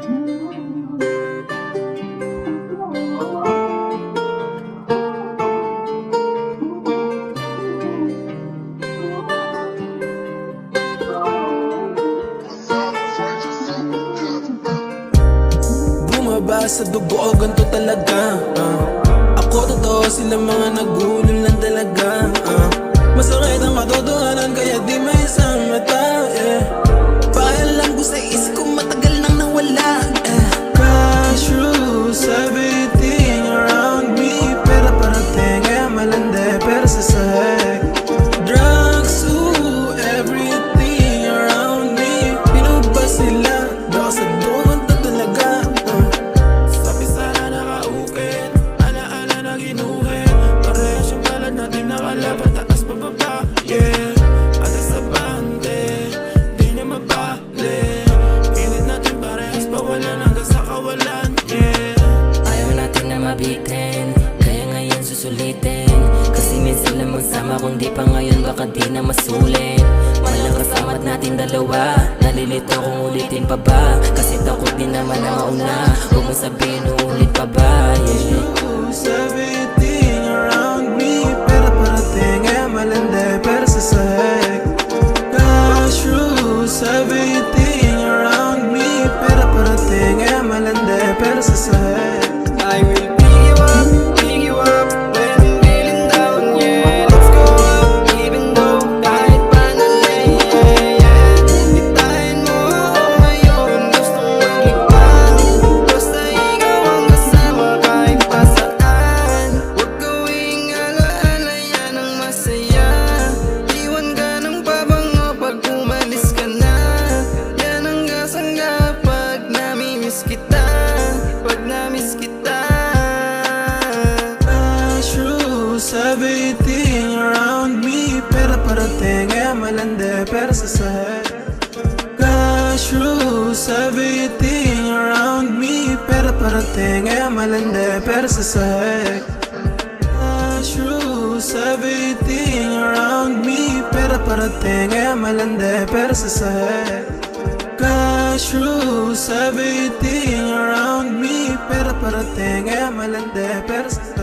Bumaba sa dugo, ganito talaga. Ako totoo, sila mga nagulol lang talaga. Masakit ang katotohanan, kaya di may isang mata, pakialam ko sa isip ko, matagal nang nawala, Cash rules everything around me. Pera parating, malandi, pera sa sahig. Drugs, everything around me. Pinubas nila, baka sa dugo talaga. Sabi sana nakaukit, ala-ala na ginuhin. Parehas yung palad natin nakalaban, taas pababa, Atas sa bante, di niya mabalik. Pilit natin parehas pawalan hanggang sa kawalan, Ayaw natin na mabitin, kaya ngayon susulitin. Kasi minsan lang magsama, kung di pa ngayon baka di na masulit. Malang kasama't natin dalawa, nalilito kung ulitin pa ba. Kasi takot din naman ang mauna, huwag mo sabihin uulit pa ba, Everything around me, pera parating, malandi, pera sa sahig. Cash rules everything around me. Pera parating, malandi, pera sa sahig. I will pick you up when I'm feeling down, Let's go up, even though kahit pa nalay, Bitahin mo ako ngayon, gustong maglipan. Basta ikaw ang kasama kahit pa saan. Huwag gawing alaala, yan ang masaya. Iwan ka ng pabango pag umalis ka na. Yan ang gasangga pag namimiss kita, pag namiss kita. Cash rules everything around me. Pera parating, malandi, pera sa sahig. Cash rules everything around me. Pera parating, malandi, pera sa sahig. Cash rules everything around me. Pera parating, malandi, pera sa sahig. Cash rules everything around me. Pera parating, malandi, pera sa sahig.